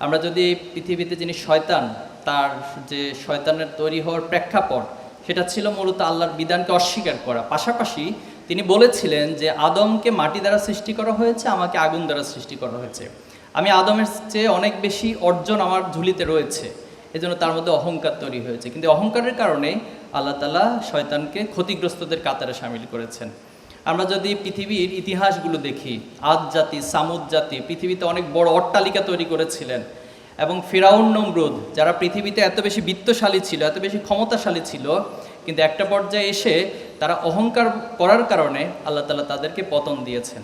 আমরা যদি পৃথিবীতে যিনি শয়তান, তার যে শয়তানের তৈরি হওয়ার প্রেক্ষাপট সেটা ছিল মূলত আল্লাহর বিধানকে অস্বীকার করা। পাশাপাশি তিনি বলেছিলেন যে আদমকে মাটি দ্বারা সৃষ্টি করা হয়েছে, আমাকে আগুন দ্বারা সৃষ্টি করা হয়েছে। আমি আদমের চেয়ে অনেক বেশি অর্জন আমার ঝুলিতে রয়েছে, এজন্য তার মধ্যে অহংকার তৈরি হয়েছে। কিন্তু অহংকারের কারণে আল্লাহ তাআলা শয়তানকে ক্ষতিগ্রস্তদের কাতারে শামিল করেছেন। আমরা যদি পৃথিবীর ইতিহাসগুলো দেখি, আদ জাতি, সামুদ জাতি পৃথিবীতে অনেক বড় অট্টালিকা তৈরি করেছিলেন, এবং ফিরাউন, নমরুদ যারা পৃথিবীতে এত বেশি বিত্তশালী ছিল, এত বেশি ক্ষমতাশালী ছিল, কিন্তু একটা পর্যায়ে এসে তারা অহংকার করার কারণে আল্লাহ তাআলা তাদেরকে পতন দিয়েছেন।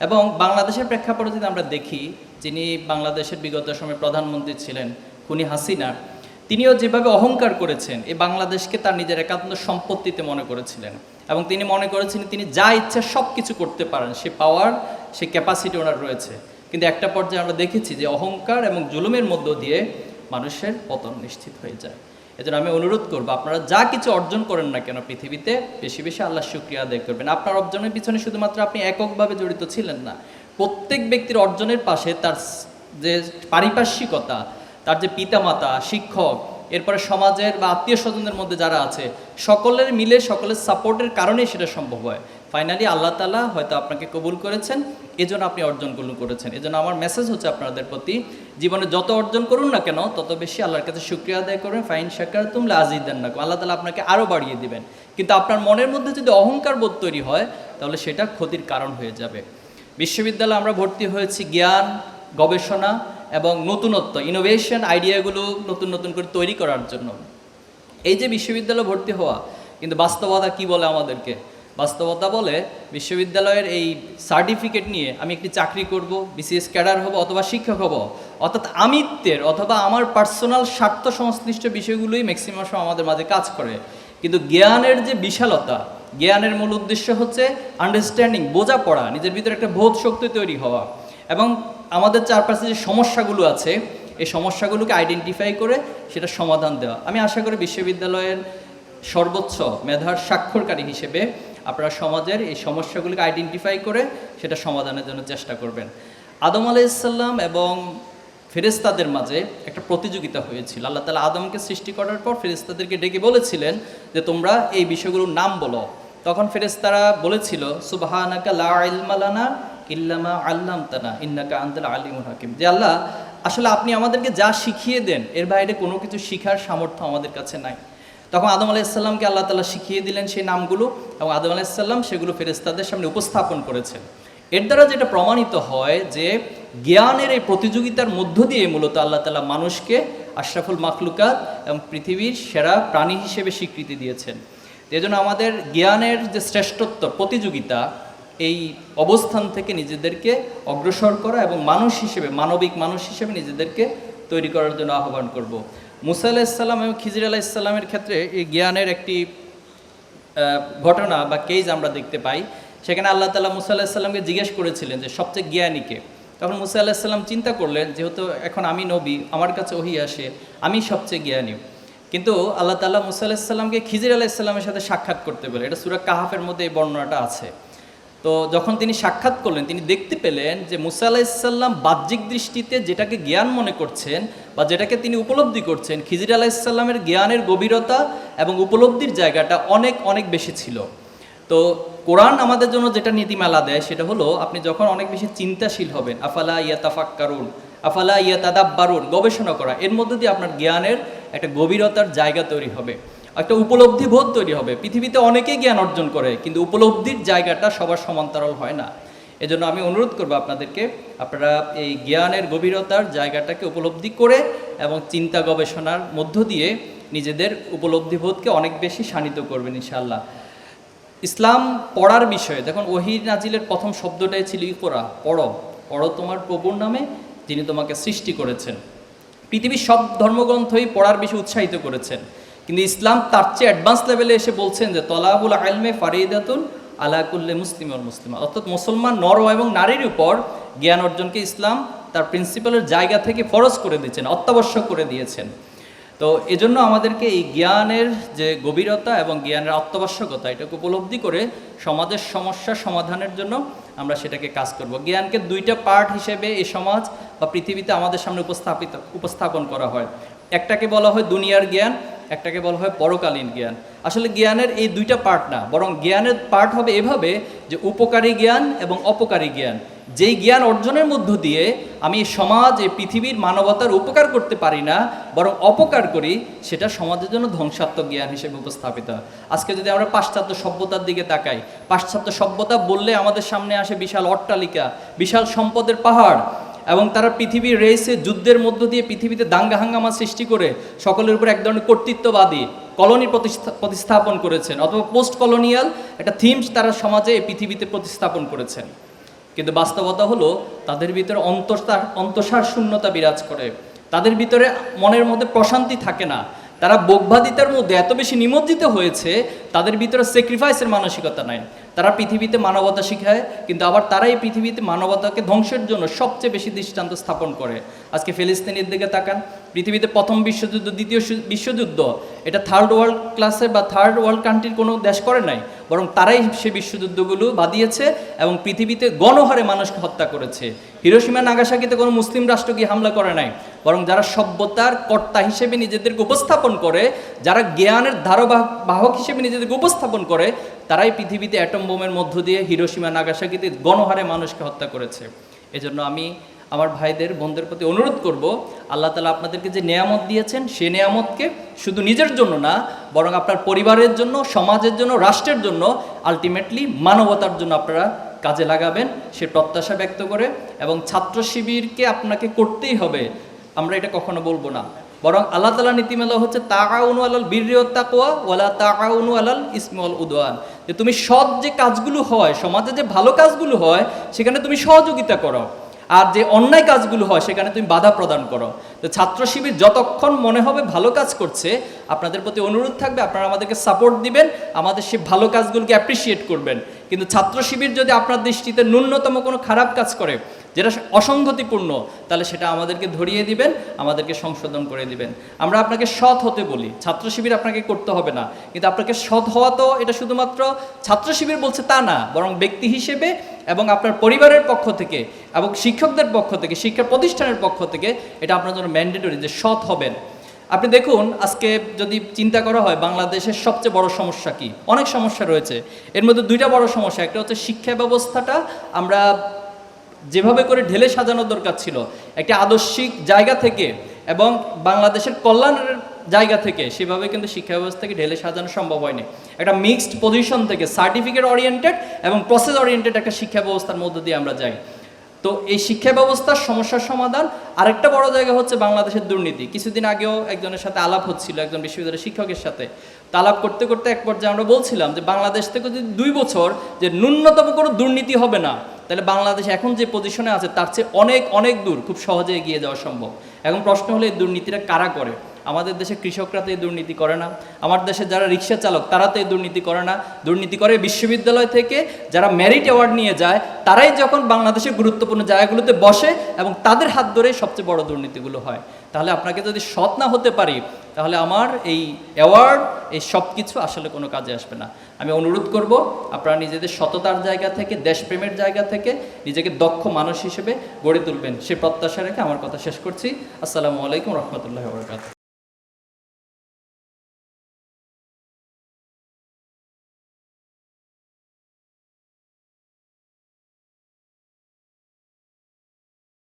এবং বাংলাদেশের প্রেক্ষাপটে যদি আমরা দেখি, যিনি বাংলাদেশের বিগত সময়ে প্রধানমন্ত্রী ছিলেন খুনি হাসিনা, তিনিও যেভাবে অহংকার করেছেন, এই বাংলাদেশকে তার নিজের একান্ত সম্পত্তিতে মনে করেছিলেন, এবং তিনি মনে করেছিলেন তিনি যা ইচ্ছা সব কিছু করতে পারেন, সে পাওয়ার, সে ক্যাপাসিটি ওনার রয়েছে। কিন্তু একটা পর্যায়ে আমরা দেখেছি যে অহংকার এবং জুলুমের মধ্য দিয়ে মানুষের পতন নিশ্চিত হয়ে যায়। এজন্য আমি অনুরোধ করবো, আপনারা যা কিছু অর্জন করেন না কেন পৃথিবীতে, বেশি বেশি আল্লাহর শুকরিয়া আদায় করবেন। আপনার অর্জনের পিছনে শুধুমাত্র আপনি এককভাবে জড়িত ছিলেন না, প্রত্যেক ব্যক্তির অর্জনের পাশে তার যে পারিপার্শ্বিকতা, তার যে পিতামাতা, শিক্ষক, এরপরে সমাজের বা আত্মীয় স্বজনদের মধ্যে যারা আছে, সকলের মিলে সকলের সাপোর্টের কারণেই সেটা সম্ভব হয়। ফাইনালি আল্লাহ তাআলা হয়তো আপনাকে কবুল করেছেন, এজন্য আপনি অর্জনগুলো করেছেন। এজন্য আমার মেসেজ হচ্ছে আপনাদের প্রতি, জীবনে যত অর্জন করুন না কেন তত বেশি আল্লাহর কাছে শুকরিয়া আদায় করবেন। ফাইন শাকারতুম লাযিদান্নাকুম, আল্লাহ তাআলা আপনাকে আরও বাড়িয়ে দিবেন। কিন্তু আপনার মনের মধ্যে যদি অহংকার বোধ তৈরি হয়, তাহলে সেটা ক্ষতির কারণ হয়ে যাবে। বিশ্ববিদ্যালয়ে আমরা ভর্তি হয়েছি জ্ঞান, গবেষণা এবং নতুনত্ব, ইনোভেশন, আইডিয়াগুলো নতুন নতুন করে তৈরি করার জন্য। এই যে বিশ্ববিদ্যালয়ে ভর্তি হওয়া, কিন্তু বাস্তবতা কি বলে আমাদেরকে? বাস্তবতা বলে বিশ্ববিদ্যালয়ের এই সার্টিফিকেট নিয়ে আমি একটি চাকরি করব, বিসিএস ক্যাডার হব অথবা শিক্ষক হব, অর্থাৎ আমিত্বের অথবা আমার পার্সোনাল স্বার্থ সংশ্লিষ্ট বিষয়গুলোই ম্যাক্সিমাম সময় আমাদের মাঝে কাজ করে। কিন্তু জ্ঞানের যে বিশালতা, জ্ঞানের মূল উদ্দেশ্য হচ্ছে আন্ডারস্ট্যান্ডিং, বোঝাপড়া, নিজের ভিতরে একটা বোধ শক্তি তৈরি হওয়া, এবং আমাদের চারপাশে যে সমস্যাগুলো আছে এই সমস্যাগুলোকে আইডেন্টিফাই করে সেটা সমাধান দেওয়া। আমি আশা করি বিশ্ববিদ্যালয়ের সর্বোচ্চ মেধার স্বাক্ষরকারী হিসেবে আপনারা সমাজের এই সমস্যাগুলোকে আইডেন্টিফাই করে সেটা সমাধানের জন্য চেষ্টা করবেন। আদম আলাইহিস সালাম এবং ফেরেশতাদের মাঝে একটা প্রতিযোগিতা হয়েছিল। আল্লাহ তাআলা আদমকে সৃষ্টি করার পর ফেরেশতাদেরকে ডেকে বলেছিলেন যে তোমরা এই বিষয়গুলোর নাম বলো। তখন ফেরেশতারা বলেছিল, সুবহানাকা লা ইলমা লানা ইল্লা মা আল্লামতানা ইন্নাকা আনতাল আলিমুল হাকিম, যে আল্লাহ আসলে আপনি আমাদেরকে যা শিখিয়ে দেন এর বাইরে কোনো কিছু শিখার সামর্থ্য আমাদের কাছে নাই। তখন আদম আলাইহিস সালামকে আল্লাহ তাআলা শিখিয়ে দিলেন সেই নামগুলো, এবং আদম আলাইহিস সালাম সেগুলো ফেরেশতাদের সামনে উপস্থাপন করেছেন। এর দ্বারা যেটা প্রমাণিত হয় যে জ্ঞানের এই প্রতিযোগিতার মধ্য দিয়ে মূলত আল্লাহ তাআলা মানুষকে আশরাফুল মাখলুকাত এবং পৃথিবীর সেরা প্রাণী হিসেবে স্বীকৃতি দিয়েছেন। এজন্য আমাদের জ্ঞানের যে শ্রেষ্ঠত্ব প্রতিযোগিতা, এই অবস্থান থেকে নিজেদেরকে অগ্রসর করা এবং মানুষ হিসেবে, মানবিক মানুষ হিসেবে নিজেদেরকে তৈরি করার জন্য আহ্বান করব। মুসা আলাইহিস সালাম এবং খিজির আলাইহিস সালামের ক্ষেত্রে এই জ্ঞানের একটি ঘটনা বা কেস আমরা দেখতে পাই। সেখানে আল্লাহ তাআলা মুসা আলাইহিস সালামকে জিজ্ঞেস করেছিলেন যে সবচেয়ে জ্ঞানীকে। তখন মুসা আলাইহিস সালাম চিন্তা করলেন, যেহেতু এখন আমি নবী, আমার কাছে ওহী আসে, আমি সবচেয়ে জ্ঞানী। কিন্তু আল্লাহ তাআলা মুসা আলাইহিস সালামকে খিজির আলাইহিস সালামের সাথে সাক্ষাৎ করতে বলে, এটা সূরা কাহাফের মধ্যে এই বর্ণনাটা আছে। তো যখন তিনি সাক্ষাৎ করলেন, তিনি দেখতে পেলেন যে মুসা আলাইহিস সালাম বাহ্যিক দৃষ্টিতে যেটাকে জ্ঞান মনে করছেন বা যেটাকে তিনি উপলব্ধি করছেন, খিজির আলাইহিস সালামের জ্ঞানের গভীরতা এবং উপলব্ধির জায়গাটা অনেক অনেক বেশি ছিল। তো কোরআন আমাদের জন্য যেটা নীতিমালা দেয় সেটা হলো, আপনি যখন অনেক বেশি চিন্তাশীল হবেন, আফালা ইয়াতাফাক্কারুন, আফালা ইয়াতাদাব্বারুন, গবেষণা করা, এর মধ্যে দিয়ে আপনার জ্ঞানের একটা গভীরতার জায়গা তৈরি হবে, একটা উপলব্ধি বোধ তৈরি হবে। পৃথিবীতে অনেকেই জ্ঞান অর্জন করে, কিন্তু উপলব্ধির জায়গাটা সবার সমান্তরাল হয় না। এজন্য আমি অনুরোধ করবো আপনাদেরকে, আপনারা এই জ্ঞানের গভীরতার জায়গাটাকে উপলব্ধি করে এবং চিন্তা গবেষণার মধ্য দিয়ে নিজেদের উপলব্ধিবোধকে অনেক বেশি শানিত করবেন ইনশাআল্লাহ। ইসলাম পড়ার বিষয়ে দেখুন, ওহী নাজিলের প্রথম শব্দটাই ছিল ইকরা, পড়ো, পড়ো তোমার প্রভুর নামে যিনি তোমাকে সৃষ্টি করেছেন। পৃথিবীর সব ধর্মগ্রন্থই পড়ার বিষয়ে উৎসাহিত করেছেন, কিন্তু ইসলাম তার চেয়ে অ্যাডভান্স লেভেলে এসে বলছেন যে তলাবুল ইলমে ফারিদাতুন আলা কুল্লি মুসলিম ওয়াল মুসলিমা, অর্থাৎ মুসলমান নর এবং নারীর উপর জ্ঞান অর্জনকে ইসলাম তার প্রিন্সিপালের জায়গা থেকে ফরজ করে দিয়েছেন, অত্যাবশ্যক করে দিয়েছেন। তো তো এজন্য আমাদেরকে এই জ্ঞানের যে গভীরতা এবং জ্ঞানের আত্মবশ্যকতা এটাকে উপলব্ধি করে সমাজের সমস্যা সমাধানের জন্য আমরা সেটাকে কাজ করব। জ্ঞানকে দুইটা পার্ট হিসেবে এই সমাজ বা পৃথিবীতে আমাদের সামনে উপস্থাপন করা হয়। একটাকে বলা হয় দুনিয়ার জ্ঞান, একটাকে বলা হয় পরকালীন জ্ঞান। আসলে জ্ঞানের এই দুইটা পার্ট না, বরং জ্ঞানের পার্ট হবে এভাবে যে উপকারী জ্ঞান এবং অপকারী জ্ঞান। যেই জ্ঞান অর্জনের মধ্য দিয়ে আমি সমাজ এই পৃথিবীর মানবতার উপকার করতে পারি না, বরং অপকার করি, সেটা সমাজের জন্য ধ্বংসাত্মক জ্ঞান হিসেবে উপস্থাপিত। আজকে যদি আমরা পাশ্চাত্য সভ্যতার দিকে তাকাই, পাশ্চাত্য সভ্যতা বললে আমাদের সামনে আসে বিশাল অট্টালিকা, বিশাল সম্পদের পাহাড়, এবং তারা পৃথিবীর রেসে যুদ্ধের মধ্য দিয়ে পৃথিবীতে দাঙ্গা হাঙ্গামা সৃষ্টি করে সকলের উপর এক ধরনের কর্তৃত্ববাদী কলোনি প্রতিস্থাপন করেছেন, অথবা পোস্ট কলোনিয়াল একটা থিমস তারা সমাজে এই পৃথিবীতে প্রতিস্থাপন করেছেন। কিন্তু বাস্তবতা হলো তাদের ভিতরে অন্তঃসার শূন্যতা বিরাজ করে, তাদের ভিতরে মনের মধ্যে প্রশান্তি থাকে না। তারা বোগবাদিতার মধ্যে এত বেশি নিমজ্জিত হয়েছে, তাদের ভিতরে স্যাক্রিফাইসের মানসিকতা নাই। তারা পৃথিবীতে মানবতা শিখায়, কিন্তু আবার তারাই পৃথিবীতে মানবতাকে ধ্বংসের জন্য সবচেয়ে বেশি দৃষ্টান্ত স্থাপন করে। আজকে ফিলিস্তিনের দিকে তাকান, পৃথিবীতে প্রথম বিশ্বযুদ্ধ, দ্বিতীয় বিশ্বযুদ্ধ এটা থার্ড ওয়ার্ল্ড ক্লাসের বা থার্ড ওয়ার্ল্ড কান্ট্রির কোনো দেশ করে নাই, বরং তারাই সে বিশ্বযুদ্ধগুলো বাদিয়েছে এবং পৃথিবীতে গণহারে মানুষকে হত্যা করেছে। হিরোশিমা নাগাসাকিতে কোনো মুসলিম রাষ্ট্র গিয়ে হামলা করে নাই, বরং যারা সভ্যতার কর্তা হিসেবে নিজেদেরকে উপস্থাপন করে, যারা জ্ঞানের ধারবাহক হিসেবে নিজেদেরকে উপস্থাপন করে, তারাই পৃথিবীতে অ্যাটম বোমের মধ্য দিয়ে হিরোশিমা নাগাসাকিতে গণহারে মানুষকে হত্যা করেছে। এজন্য আমি আমার ভাইদের বোনদের প্রতি অনুরোধ করব, আল্লাহ তাআলা আপনাদেরকে যে নেয়ামত দিয়েছেন, সে নেয়ামতকে শুধু নিজের জন্য না, বরং আপনার পরিবারের জন্য, সমাজের জন্য, রাষ্ট্রের জন্য, আলটিমেটলি মানবতার জন্য আপনারা কাজে লাগাবেন, সে প্রত্যাশা ব্যক্ত করে। এবং ছাত্র শিবিরকে আপনাকে করতেই হবে, আমরা এটা কখনো বলবো না, বরং আল্লাহ তাআলা নীতিমালা হচ্ছে তাআউনু আলাল বিররি ওয়াত তাকওয়া ওয়ালা তাআউনু আলাল ইসমি ওয়াল উদওয়ান, যে তুমি সৎ যে কাজগুলো হয়, সমাজে যে ভালো কাজগুলো হয়, সেখানে তুমি সহযোগিতা করো, আর যে অন্যায় কাজগুলো হয় সেখানে তুমি বাধা প্রদান করো। তো ছাত্র শিবির যতক্ষণ মনে হবে ভালো কাজ করছে, আপনাদের প্রতি অনুরোধ থাকবে আপনারা আমাদেরকে সাপোর্ট দিবেন, আমাদের সেই ভালো কাজগুলোকে অ্যাপ্রিসিয়েট করবেন। কিন্তু ছাত্র শিবির যদি আপনার দৃষ্টিতে ন্যূনতম কোনো খারাপ কাজ করে, যেটা অসঙ্গতিপূর্ণ, তাহলে সেটা আমাদেরকে ধরিয়ে দিবেন, আমাদেরকে সংশোধন করে দিবেন। আমরা আপনাকে সৎ হতে বলি, ছাত্র শিবির আপনাকে করতে হবে না, কিন্তু আপনাকে সৎ হওয়া তো এটা শুধুমাত্র ছাত্র শিবির বলছে তা না, বরং ব্যক্তি হিসেবে এবং আপনার পরিবারের পক্ষ থেকে এবং শিক্ষকদের পক্ষ থেকে, শিক্ষা প্রতিষ্ঠানের পক্ষ থেকে এটা আপনার জন্য ম্যান্ডেটরি যে সৎ হবেন। আপনি দেখুন, আজকে যদি চিন্তা করা হয় বাংলাদেশের সবচেয়ে বড় সমস্যা কি, অনেক সমস্যা রয়েছে, এর মধ্যে দুইটা বড় সমস্যা। একটা হচ্ছে শিক্ষা ব্যবস্থাটা আমরা যেভাবে করে ঢেলে সাজানোর দরকার ছিল, একটা আদর্শিক জায়গা থেকে এবং বাংলাদেশের কল্যাণের জায়গা থেকে, সেভাবে কিন্তু শিক্ষা ব্যবস্থাকে ঢেলে সাজানো সম্ভব হয়নি। একটা মিক্সড পজিশন থেকে সার্টিফিকেট ওরিয়েন্টেড এবং প্রসেস ওরিয়েন্টেড একটা শিক্ষা ব্যবস্থার মধ্য দিয়ে আমরা যাই। তো এই শিক্ষা ব্যবস্থার সমস্যার সমাধান আরেকটা বড় জায়গা হচ্ছে বাংলাদেশের দুর্নীতি। কিছুদিন আগেও একজনের সাথে আলাপ হচ্ছিল, একজন বিশ্ববিদ্যালয়ের শিক্ষকের সাথে। তা আলাপ করতে করতে এক পর্যায়ে আমরা বলছিলাম যে বাংলাদেশ থেকে যদি 2 বছর যে ন্যূনতম কোনো দুর্নীতি হবে না, তাহলে বাংলাদেশ এখন যে পজিশনে আছে তার চেয়ে অনেক অনেক দূর খুব সহজে এগিয়ে যাওয়া সম্ভব। এখন প্রশ্ন হলো এই দুর্নীতিটা কারা করে? আমাদের দেশে কৃষকরা তো এই দুর্নীতি করে না, আমার দেশে যারা রিক্সা চালক তারা তো এই দুর্নীতি করে না, দুর্নীতি করে বিশ্ববিদ্যালয় থেকে যারা মেরিট অ্যাওয়ার্ড নিয়ে যায়, তারাই যখন বাংলাদেশের গুরুত্বপূর্ণ জায়গাগুলোতে বসে এবং তাদের হাত ধরে সবচেয়ে বড় দুর্নীতিগুলো হয়। তাহলে আপনাকে যদি সৎ না হতে পারি, তাহলে আমার এই অ্যাওয়ার্ড, এই সব কিছু আসলে কোনো কাজে আসবে না। আমি অনুরোধ করব আপনারা নিজেদের সততার জায়গা থেকে, দেশপ্রেমের জায়গা থেকে নিজেকে দক্ষ মানুষ হিসেবে গড়ে তুলবেন, সে প্রত্যাশা রেখে আমার কথা শেষ করছি। আসসালামু আলাইকুম রহমতুল্লাহি ওয়া বারাকাতুহু।